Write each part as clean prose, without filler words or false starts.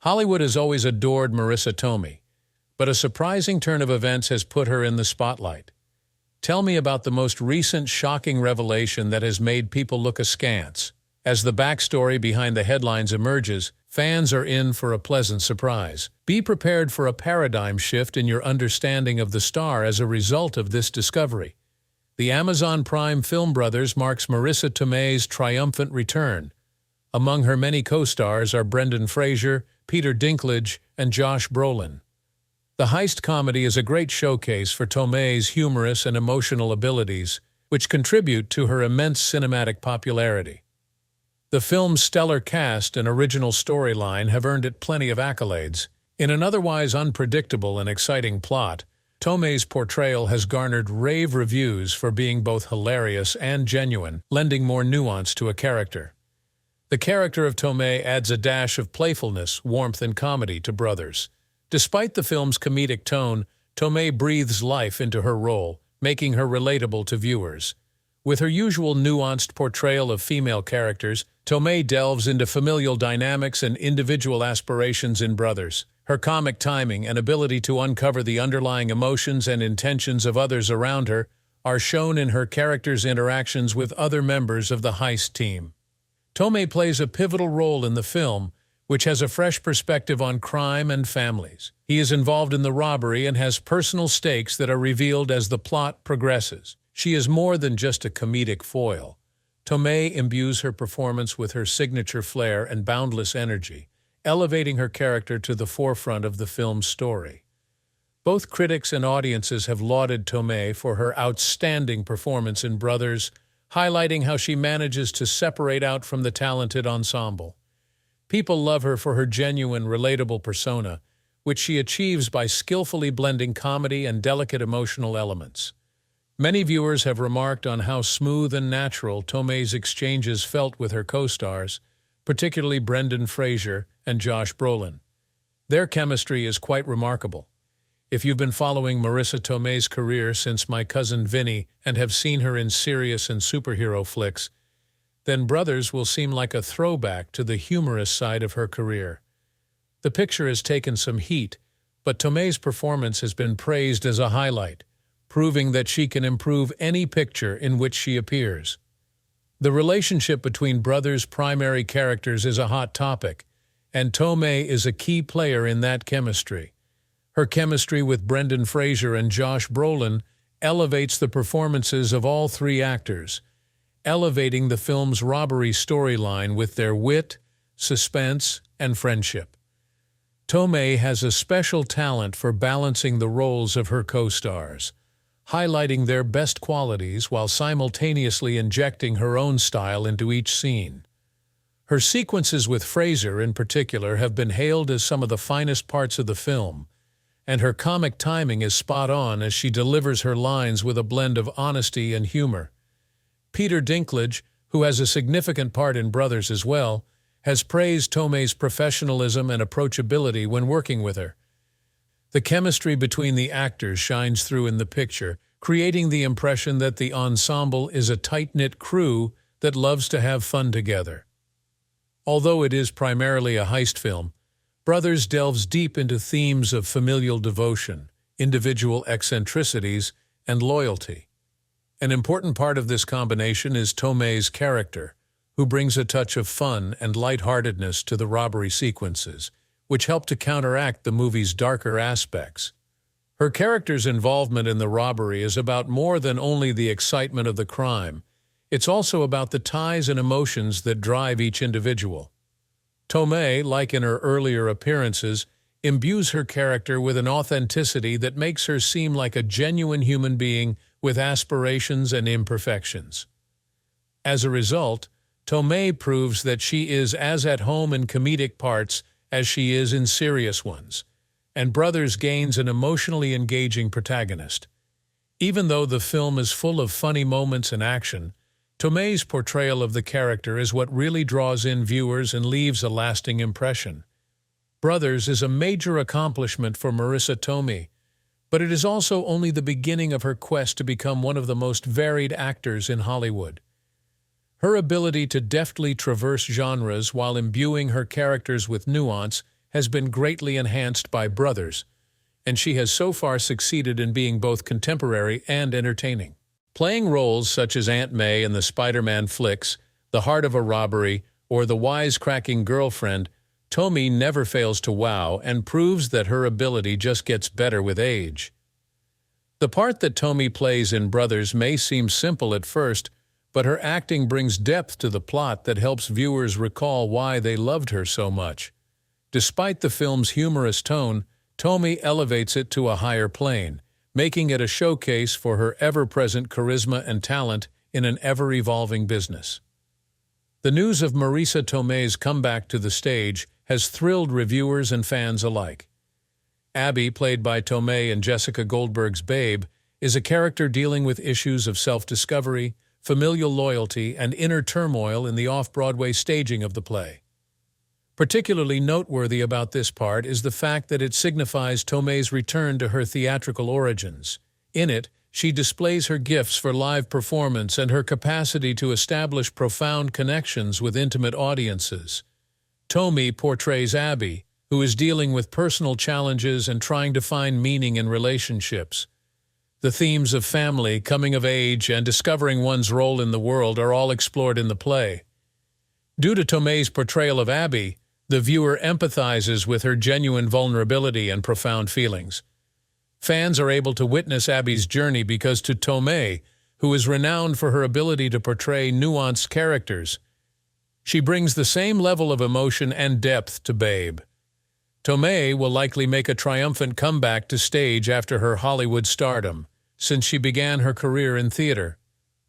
Hollywood has always adored Marisa Tomei, but a surprising turn of events has put her in the spotlight. Tell me about the most recent shocking revelation that has made people look askance. As the backstory behind the headlines emerges, fans are in for a pleasant surprise. Be prepared for a paradigm shift in your understanding of the star as a result of this discovery. The Amazon Prime film Brothers marks Marisa Tomei's triumphant return. Among her many co-stars are Brendan Fraser, Peter Dinklage, and Josh Brolin. The heist comedy is a great showcase for Tomei's humorous and emotional abilities, which contribute to her immense cinematic popularity. The film's stellar cast and original storyline have earned it plenty of accolades. In an otherwise unpredictable and exciting plot, Tomei's portrayal has garnered rave reviews for being both hilarious and genuine, lending more nuance to a character. The character of Tomei adds a dash of playfulness, warmth, and comedy to Brothers. Despite the film's comedic tone, Tomei breathes life into her role, making her relatable to viewers. With her usual nuanced portrayal of female characters, Tomei delves into familial dynamics and individual aspirations in Brothers. Her comic timing and ability to uncover the underlying emotions and intentions of others around her are shown in her character's interactions with other members of the heist team. Tomei plays a pivotal role in the film, which has a fresh perspective on crime and families. He is involved in the robbery and has personal stakes that are revealed as the plot progresses. She is more than just a comedic foil. Tomei imbues her performance with her signature flair and boundless energy, elevating her character to the forefront of the film's story. Both critics and audiences have lauded Tomei for her outstanding performance in Brothers, highlighting how she manages to separate out from the talented ensemble. People love her for her genuine, relatable persona, which she achieves by skillfully blending comedy and delicate emotional elements. Many viewers have remarked on how smooth and natural Tomei's exchanges felt with her co-stars, particularly Brendan Fraser and Josh Brolin. Their chemistry is quite remarkable. If you've been following Marisa Tomei's career since My Cousin Vinny and have seen her in serious and superhero flicks, then Brothers will seem like a throwback to the humorous side of her career. The picture has taken some heat, but Tomei's performance has been praised as a highlight, proving that she can improve any picture in which she appears. The relationship between Brothers' primary characters is a hot topic, and Tomei is a key player in that chemistry. Her chemistry with Brendan Fraser and Josh Brolin elevates the performances of all three actors, elevating the film's robbery storyline with their wit, suspense, and friendship. Tomei has a special talent for balancing the roles of her co-stars, highlighting their best qualities while simultaneously injecting her own style into each scene. Her sequences with Fraser, in particular, have been hailed as some of the finest parts of the film, and her comic timing is spot on as she delivers her lines with a blend of honesty and humor. Peter Dinklage, who has a significant part in Brothers as well, has praised Tomei's professionalism and approachability when working with her. The chemistry between the actors shines through in the picture, creating the impression that the ensemble is a tight-knit crew that loves to have fun together. Although it is primarily a heist film, Brothers delves deep into themes of familial devotion, individual eccentricities, and loyalty. An important part of this combination is Tomei's character, who brings a touch of fun and lightheartedness to the robbery sequences, which help to counteract the movie's darker aspects. Her character's involvement in the robbery is about more than only the excitement of the crime. It's also about the ties and emotions that drive each individual. Tomei, like in her earlier appearances, imbues her character with an authenticity that makes her seem like a genuine human being with aspirations and imperfections. As a result, Tomei proves that she is as at home in comedic parts as she is in serious ones, and Brothers gains an emotionally engaging protagonist. Even though the film is full of funny moments and action, Tomei's portrayal of the character is what really draws in viewers and leaves a lasting impression. Brothers is a major accomplishment for Marisa Tomei, but it is also only the beginning of her quest to become one of the most varied actors in Hollywood. Her ability to deftly traverse genres while imbuing her characters with nuance has been greatly enhanced by Brothers, and she has so far succeeded in being both contemporary and entertaining. Playing roles such as Aunt May in the Spider-Man flicks, The Heart of a Robbery, or the wisecracking girlfriend, Tomei never fails to wow and proves that her ability just gets better with age. The part that Tomei plays in Brothers may seem simple at first, but her acting brings depth to the plot that helps viewers recall why they loved her so much. Despite the film's humorous tone, Tomei elevates it to a higher plane, making it a showcase for her ever-present charisma and talent in an ever-evolving business. The news of Marisa Tomei's comeback to the stage has thrilled reviewers and fans alike. Abby, played by Tomei in Jessica Goldberg's Babe, is a character dealing with issues of self-discovery, familial loyalty, and inner turmoil in the off-Broadway staging of the play. Particularly noteworthy about this part is the fact that it signifies Tomei's return to her theatrical origins. In it, she displays her gifts for live performance and her capacity to establish profound connections with intimate audiences. Tomei portrays Abby, who is dealing with personal challenges and trying to find meaning in relationships. The themes of family, coming of age, and discovering one's role in the world are all explored in the play. Due to Tomei's portrayal of Abby, the viewer empathizes with her genuine vulnerability and profound feelings. Fans are able to witness Abby's journey because to Tomei, who is renowned for her ability to portray nuanced characters, she brings the same level of emotion and depth to Babe. Tomei will likely make a triumphant comeback to stage after her Hollywood stardom, since she began her career in theater.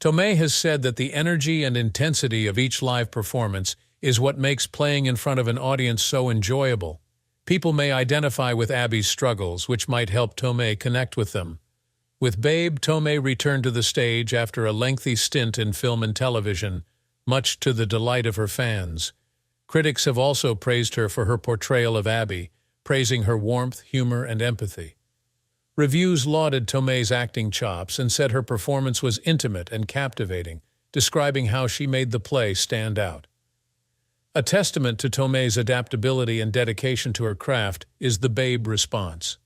Tomei has said that the energy and intensity of each live performance is what makes playing in front of an audience so enjoyable. People may identify with Abby's struggles, which might help Tomei connect with them. With Babe, Tomei returned to the stage after a lengthy stint in film and television, much to the delight of her fans. Critics have also praised her for her portrayal of Abby, praising her warmth, humor, and empathy. Reviews lauded Tomei's acting chops and said her performance was intimate and captivating, describing how she made the play stand out. A testament to Tomei's adaptability and dedication to her craft is the Babe response.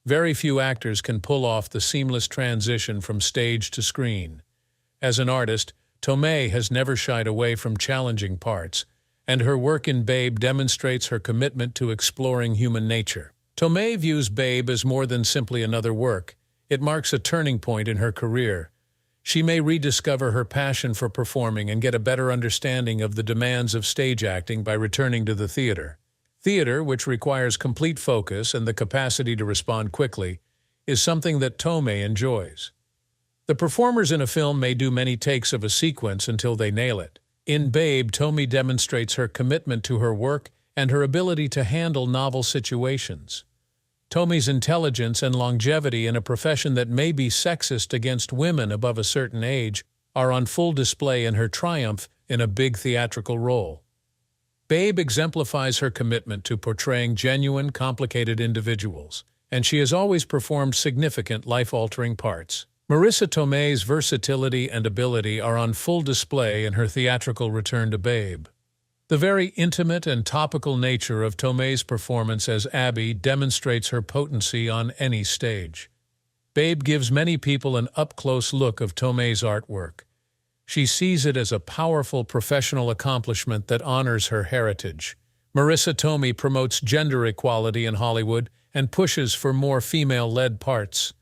Very few actors can pull off the seamless transition from stage to screen. As an artist, Tomei has never shied away from challenging parts, and her work in Babe demonstrates her commitment to exploring human nature. Tomei views Babe as more than simply another work. It marks a turning point in her career. She may rediscover her passion for performing and get a better understanding of the demands of stage acting by returning to the theater. Theater, which requires complete focus and the capacity to respond quickly, is something that Tomei enjoys. The performers in a film may do many takes of a sequence until they nail it. In Babe, Tomei demonstrates her commitment to her work and her ability to handle novel situations. Tomei's intelligence and longevity in a profession that may be sexist against women above a certain age are on full display in her triumph in a big theatrical role. Babe exemplifies her commitment to portraying genuine, complicated individuals, and she has always performed significant, life-altering parts. Marisa Tomei's versatility and ability are on full display in her theatrical return to Babe. The very intimate and topical nature of Tomei's performance as Abby demonstrates her potency on any stage. Babe gives many people an up-close look of Tomei's artwork. She sees it as a powerful professional accomplishment that honors her heritage. Marisa Tomei promotes gender equality in Hollywood and pushes for more female-led parts.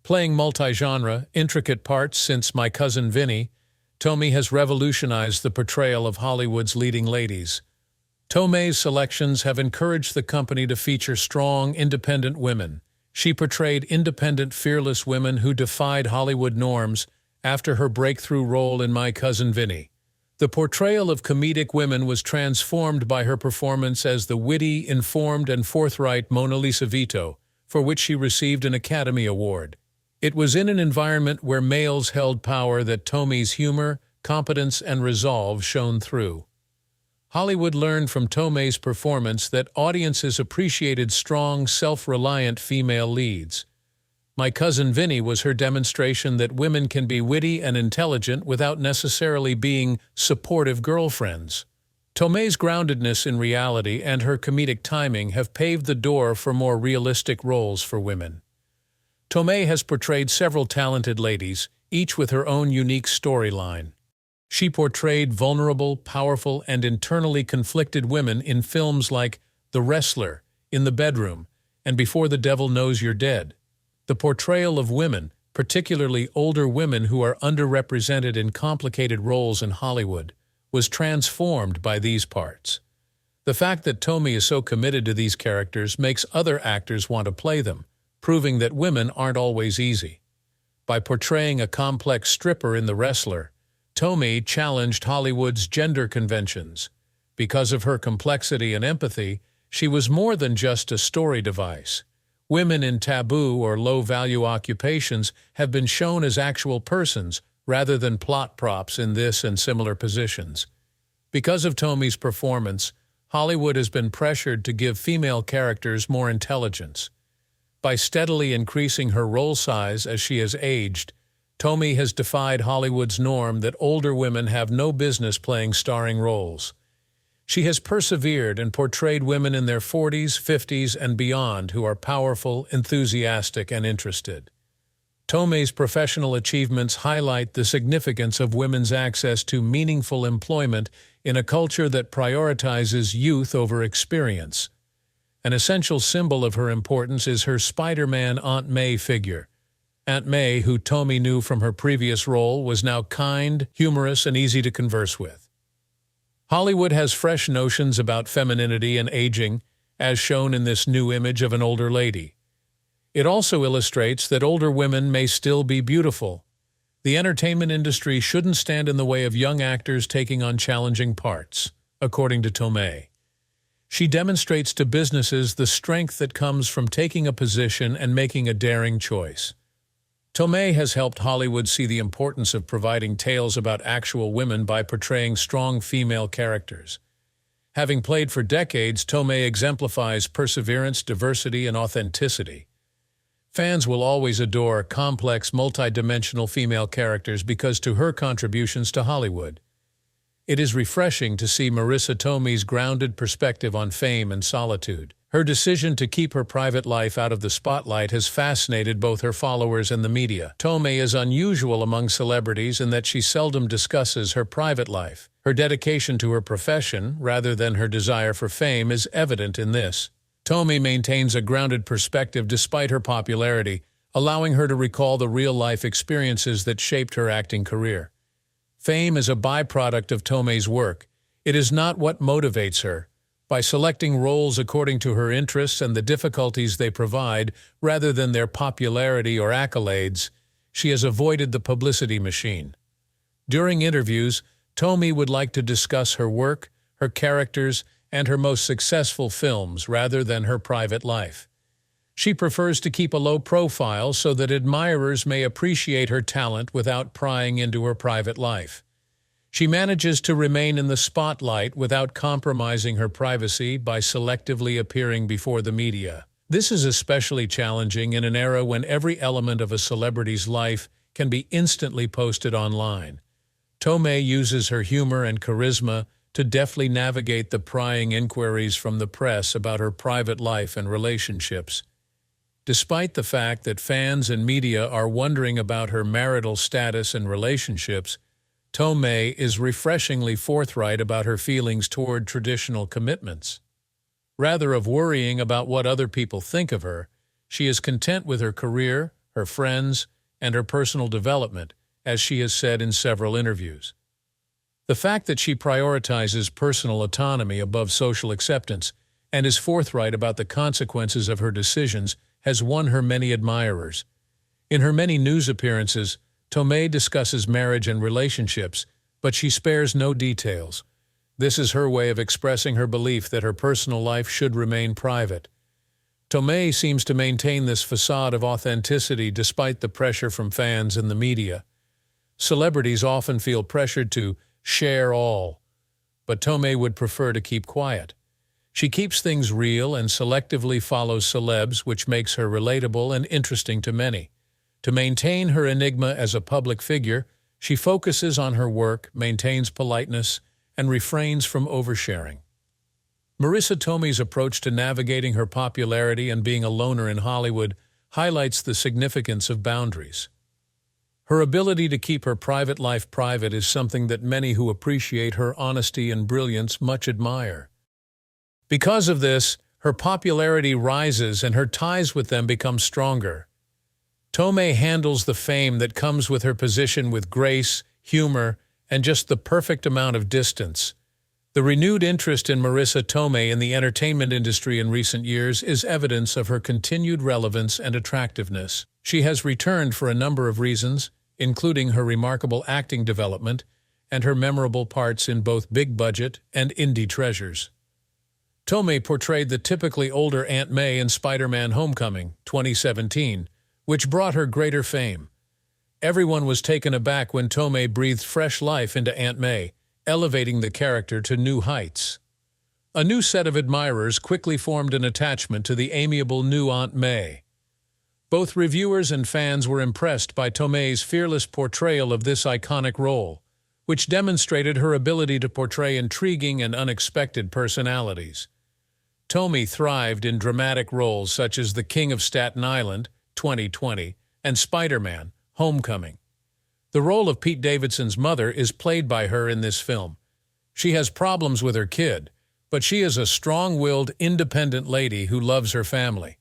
Playing multi-genre, intricate parts since My Cousin Vinny, Tomei has revolutionized the portrayal of Hollywood's leading ladies. Tomei's selections have encouraged the company to feature strong, independent women. She portrayed independent, fearless women who defied Hollywood norms after her breakthrough role in My Cousin Vinny. The portrayal of comedic women was transformed by her performance as the witty, informed, and forthright Mona Lisa Vito, for which she received an Academy Award. It was in an environment where males held power that Tomei's humor, competence, and resolve shone through. Hollywood learned from Tomei's performance that audiences appreciated strong, self-reliant female leads. My Cousin Vinny was her demonstration that women can be witty and intelligent without necessarily being supportive girlfriends. Tomei's groundedness in reality and her comedic timing have paved the door for more realistic roles for women. Tomei has portrayed several talented ladies, each with her own unique storyline. She portrayed vulnerable, powerful, and internally conflicted women in films like The Wrestler, In the Bedroom, and Before the Devil Knows You're Dead. The portrayal of women, particularly older women who are underrepresented in complicated roles in Hollywood, was transformed by these parts. The fact that Tomei is so committed to these characters makes other actors want to play them, proving that women aren't always easy. By portraying a complex stripper in The Wrestler, Tomei challenged Hollywood's gender conventions. Because of her complexity and empathy, she was more than just a story device. Women in taboo or low-value occupations have been shown as actual persons rather than plot props in this and similar positions. Because of Tomei's performance, Hollywood has been pressured to give female characters more intelligence. By steadily increasing her role size as she has aged, Tomei has defied Hollywood's norm that older women have no business playing starring roles. She has persevered and portrayed women in their 40s, 50s, and beyond who are powerful, enthusiastic, and interested. Tomei's professional achievements highlight the significance of women's access to meaningful employment in a culture that prioritizes youth over experience. An essential symbol of her importance is her Spider-Man Aunt May figure. Aunt May, who Tomei knew from her previous role, was now kind, humorous, and easy to converse with. Hollywood has fresh notions about femininity and aging, as shown in this new image of an older lady. It also illustrates that older women may still be beautiful. The entertainment industry shouldn't stand in the way of young actors taking on challenging parts, according to Tomei. She demonstrates to businesses the strength that comes from taking a position and making a daring choice. Tomei has helped Hollywood see the importance of providing tales about actual women by portraying strong female characters. Having played for decades, Tomei exemplifies perseverance, diversity, and authenticity. Fans will always adore complex, multidimensional female characters because of her contributions to Hollywood. It is refreshing to see Marisa Tomei's grounded perspective on fame and solitude. Her decision to keep her private life out of the spotlight has fascinated both her followers and the media. Tomei is unusual among celebrities in that she seldom discusses her private life. Her dedication to her profession, rather than her desire for fame, is evident in this. Tomei maintains a grounded perspective despite her popularity, allowing her to recall the real-life experiences that shaped her acting career. Fame is a byproduct of Tomei's work. It is not what motivates her. By selecting roles according to her interests and the difficulties they provide, rather than their popularity or accolades, she has avoided the publicity machine. During interviews, Tomei would like to discuss her work, her characters, and her most successful films rather than her private life. She prefers to keep a low profile so that admirers may appreciate her talent without prying into her private life. She manages to remain in the spotlight without compromising her privacy by selectively appearing before the media. This is especially challenging in an era when every element of a celebrity's life can be instantly posted online. Tomei uses her humor and charisma to deftly navigate the prying inquiries from the press about her private life and relationships. Despite the fact that fans and media are wondering about her marital status and relationships, Tomei is refreshingly forthright about her feelings toward traditional commitments. Rather than worrying about what other people think of her, she is content with her career, her friends, and her personal development, as she has said in several interviews. The fact that she prioritizes personal autonomy above social acceptance and is forthright about the consequences of her decisions has won her many admirers. In her many news appearances, Tomei discusses marriage and relationships, but she spares no details. This is her way of expressing her belief that her personal life should remain private. Tomei seems to maintain this facade of authenticity despite the pressure from fans and the media. Celebrities often feel pressured to share all, but Tomei would prefer to keep quiet. She keeps things real and selectively follows celebs, which makes her relatable and interesting to many. To maintain her enigma as a public figure, she focuses on her work, maintains politeness, and refrains from oversharing. Marisa Tomei's approach to navigating her popularity and being a loner in Hollywood highlights the significance of boundaries. Her ability to keep her private life private is something that many who appreciate her honesty and brilliance much admire. Because of this, her popularity rises and her ties with them become stronger. Tomei handles the fame that comes with her position with grace, humor, and just the perfect amount of distance. The renewed interest in Marisa Tomei in the entertainment industry in recent years is evidence of her continued relevance and attractiveness. She has returned for a number of reasons, including her remarkable acting development and her memorable parts in both big-budget and indie treasures. Tomei portrayed the typically older Aunt May in Spider-Man: Homecoming, 2017, which brought her greater fame. Everyone was taken aback when Tomei breathed fresh life into Aunt May, elevating the character to new heights. A new set of admirers quickly formed an attachment to the amiable new Aunt May. Both reviewers and fans were impressed by Tomei's fearless portrayal of this iconic role, which demonstrated her ability to portray intriguing and unexpected personalities. Tomei thrived in dramatic roles such as The King of Staten Island, 2020, and Spider-Man: Homecoming. The role of Pete Davidson's mother is played by her in this film. She has problems with her kid, but she is a strong-willed, independent lady who loves her family.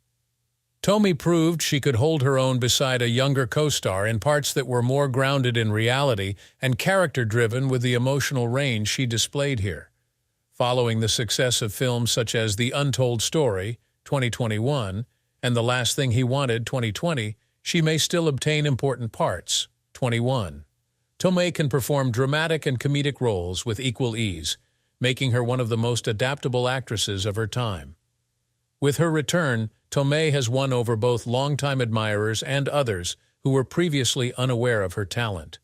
Tomei proved she could hold her own beside a younger co-star in parts that were more grounded in reality and character-driven with the emotional range she displayed here. Following the success of films such as The Untold Story, 2021, and The Last Thing He Wanted, 2020, she may still obtain important parts. 21. Tomei can perform dramatic and comedic roles with equal ease, making her one of the most adaptable actresses of her time. With her return, Tomei has won over both longtime admirers and others who were previously unaware of her talent.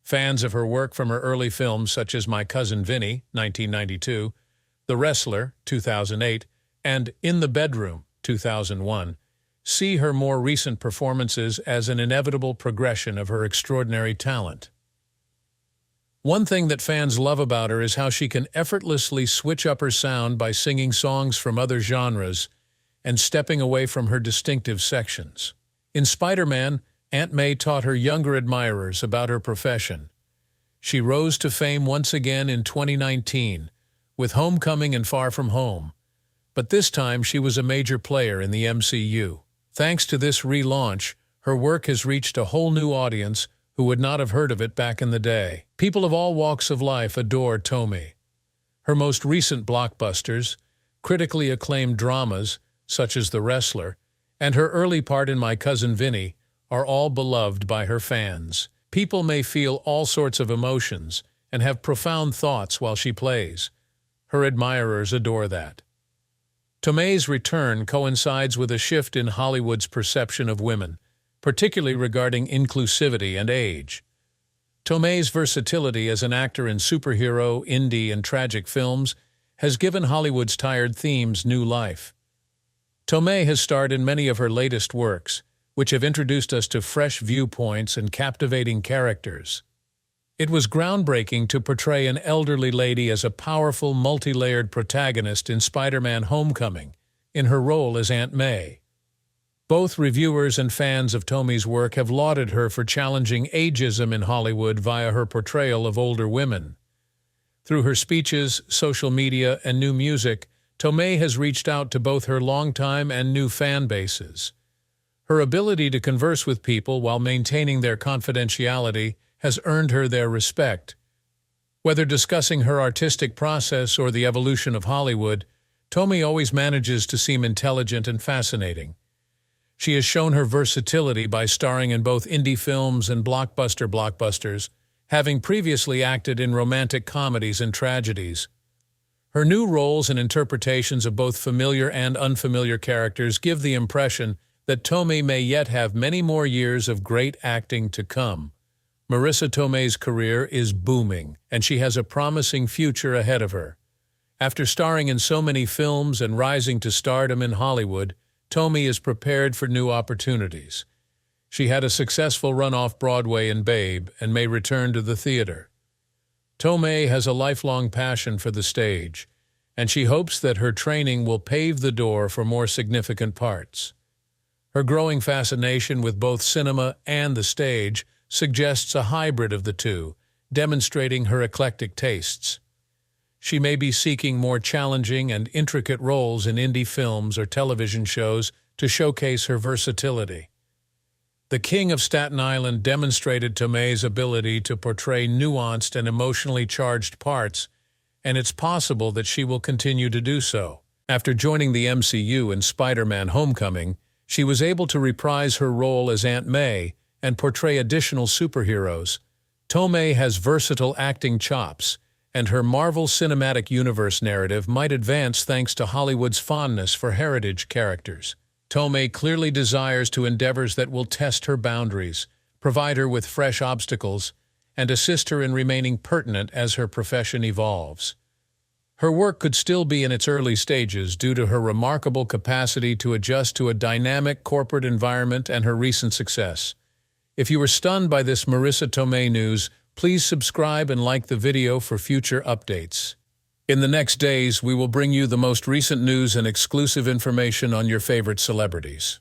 Fans of her work from her early films such as My Cousin Vinny, 1992, The Wrestler, 2008, and In the Bedroom, 2001, see her more recent performances as an inevitable progression of her extraordinary talent. One thing that fans love about her is how she can effortlessly switch up her sound by singing songs from other genres and stepping away from her distinctive sections. In Spider-Man, Aunt May taught her younger admirers about her profession. She rose to fame once again in 2019 with Homecoming and Far From Home, but this time she was a major player in the MCU. Thanks to this relaunch, her work has reached a whole new audience who would not have heard of it back in the day. People of all walks of life adore Tomei. Her most recent blockbusters, critically acclaimed dramas such as The Wrestler, and her early part in My Cousin Vinny are all beloved by her fans. People may feel all sorts of emotions and have profound thoughts while she plays. Her admirers adore that. Tomei's return coincides with a shift in Hollywood's perception of women, particularly regarding inclusivity and age. Tomei's versatility as an actor in superhero, indie, and tragic films has given Hollywood's tired themes new life. Tomei has starred in many of her latest works, which have introduced us to fresh viewpoints and captivating characters. It was groundbreaking to portray an elderly lady as a powerful, multi-layered protagonist in Spider-Man: Homecoming, in her role as Aunt May. Both reviewers and fans of Tomei's work have lauded her for challenging ageism in Hollywood via her portrayal of older women. Through her speeches, social media, and new music, Tomei has reached out to both her longtime and new fan bases. Her ability to converse with people while maintaining their confidentiality has earned her their respect. Whether discussing her artistic process or the evolution of Hollywood, Tomei always manages to seem intelligent and fascinating. She has shown her versatility by starring in both indie films and blockbusters, having previously acted in romantic comedies and tragedies. Her new roles and interpretations of both familiar and unfamiliar characters give the impression that Tomei may yet have many more years of great acting to come. Marisa Tomei's career is booming, and she has a promising future ahead of her. After starring in so many films and rising to stardom in Hollywood, Tomei is prepared for new opportunities. She had a successful run off Broadway in Babe and may return to the theater. Tomei has a lifelong passion for the stage, and she hopes that her training will pave the door for more significant parts. Her growing fascination with both cinema and the stage suggests a hybrid of the two, demonstrating her eclectic tastes. She may be seeking more challenging and intricate roles in indie films or television shows to showcase her versatility. The King of Staten Island demonstrated Tomei's ability to portray nuanced and emotionally charged parts, and it's possible that she will continue to do so. After joining the MCU in Spider-Man: Homecoming, she was able to reprise her role as Aunt May and portray additional superheroes. Tomei has versatile acting chops, and her Marvel Cinematic Universe narrative might advance thanks to Hollywood's fondness for heritage characters. Tomei clearly desires to endeavors that will test her boundaries, provide her with fresh obstacles, and assist her in remaining pertinent as her profession evolves. Her work could still be in its early stages due to her remarkable capacity to adjust to a dynamic corporate environment and her recent success. If you were stunned by this Marisa Tomei news, please subscribe and like the video for future updates. In the next days, we will bring you the most recent news and exclusive information on your favorite celebrities.